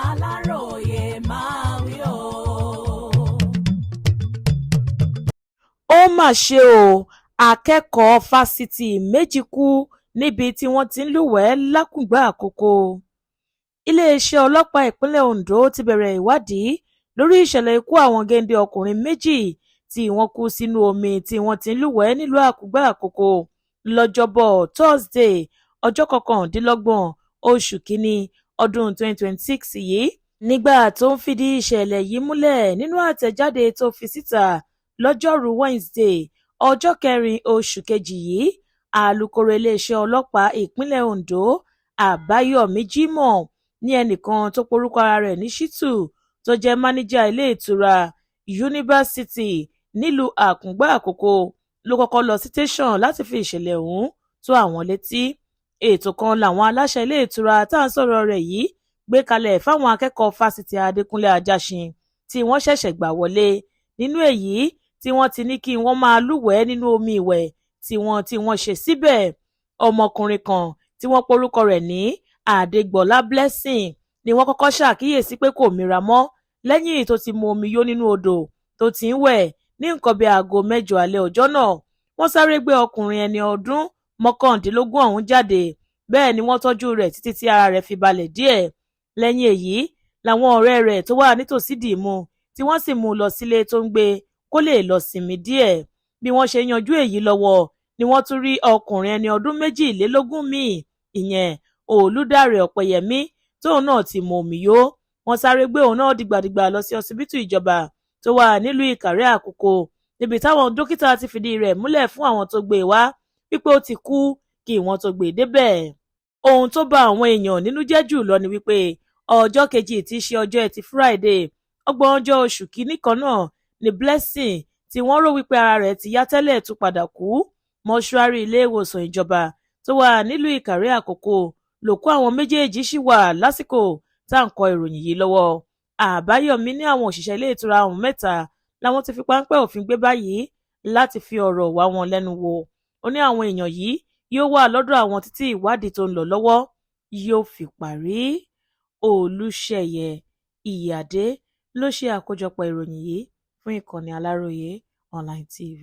Aláròyé máa wí o. Ó mà ṣe o, akẹ́kọ̀ọ́ fásitì méjì kú níbi tí wọ́n ti ń lúwẹ̀ẹ́ lákùngbà Àkókò. Iléeṣẹ́ ọlọ́pàá ìpínlẹ̀ Ondo ti bẹ̀rẹ̀ ìwádìí lórí ìṣẹ̀lẹ̀ ikú àwọn géńdé ọkùnrin méjì tí wọ́n kú sínú omi tí wọ́n ti ń lúwẹ̀ẹ́ nílùú Àkùngbà Àkókò lọ́jọ́bọ̀ Thursday ọjọ́ 29 oṣù kínní ọdún 2026 yìí. Nígbà tó ń fìdí ìṣẹ̀lẹ̀ yìí múlẹ̀ nínú àtẹ̀jáde tó fi síta lọ́jọ́rú Wednesday ọjọ́ 4 oṣù kejì yìí, alukoro iléeṣẹ́ ọlọ́pàá ìpínlẹ̀ Ondo Àbáyọ̀mí Jimoh ní ẹnìkan tó porúkọ ara rẹ̀ ní Shitu tó jẹ́ máníjà ilé ìtura University nílùú Àkùngbà Àkókò ló kọ́kọ́ lọ sí tẹ̀sán láti fi ìṣẹ̀lẹ̀ ọ̀hún tó àwọn létí. Ètò kan làwọn aláṣẹ ilé ìtura tá à ń sọ̀rọ̀ rẹ̀ yìí gbé kalẹ̀ fáwọn akẹ́kọ̀ọ́ fásitì Adékúnlé Ajáṣin tí wọ́n ṣẹ̀ṣẹ̀ gbà wọlé. Nínú èyí tí wọ́n ti ní kí wọ́n máa lúwẹ̀ẹ́ nínú omi ìwẹ̀ tí wọ́n ṣe síbẹ̀. Ọmọkùnrin kan tí wọ́n porúkọ rẹ̀ ní Adégbọlá Blessing ni wọ́n kọ́kọ́ ṣàkíyèsí pé kò mira mọ́ lẹ́yìn tó ti mu omi yó nínú odò tó ti ń wẹ̀ ní nǹkan bíi aago 8 alẹ́ ọjọ́ náà. Wọ́n sáré gbé ọkùnrin ẹni ọdún 19 ọ̀hún jáde, bẹ́ẹ̀ ni wọ́n tọ́jú rẹ̀ títí tí ara rẹ̀ fi balẹ̀ díẹ̀. Lẹ́yìn èyí làwọn ọ̀rẹ́ rẹ̀ tó wà nítòsí dìímú tí wọ́n sì mú un lọ sílé tó ń gbé kó lè lọ sinmi díẹ̀. Bí wọ́n ṣe yanjú èyí lọ́wọ́ ni wọ́n tún rí ọkùnrin ẹni ọdún 22 míì, ìyẹn Olúdáre Ọ̀pẹyẹmí tóun náà ti mu omi yó. Wọ́n sáré gbé òun náà dìgbàdìgbà lọ sí ọsibítù ìjọba tó wà nílùú Ìkàrẹ́ Àkókò, níbi táwọn dókítà ti fìdí rẹ̀ múlẹ̀ fún àwọn tó gbé wá wípé ó ti kú kí wọ́n tó gbé débẹ̀. Ohun tó bà àwọn èèyàn nínú jẹ́ jù lọ ni wípé ọjọ́ kejì tí í ṣe ọjọ́ Ẹtì Friday 30 oṣù kínní kan náà ni Blessing tí wọ́n rò wípé ara rẹ̀ ti yá tẹ́lẹ̀ tún padà kú. Mọ́ṣúárì ilé ìwòsàn ìjọba tó wà nílùú Ìkàrẹ́ Àkókò lòkú àwọn méjèèjì ṣì wà lásìkò tá à ń kọ ìròyìn yìí lọ́wọ́. Àbáyọ̀mí ní àwọn òṣìṣẹ́ ilé ìtura ọ̀hún 3 làwọn ti fi páńpẹ́ òfin gbé báyìí láti fi ọ̀rọ̀ wá wọn lẹ́nu wò. Ó ní àwọn èèyàn yìí yóò wà lọ́dọ̀ àwọn títí ìwádìí tó ń lọ lọ́wọ́ yóò fi parí. Olúṣèyẹ Ìyàdé ló ṣe àkójọpọ̀ ìròyìn yìí fún ìkànnì Aláròyé Online TV.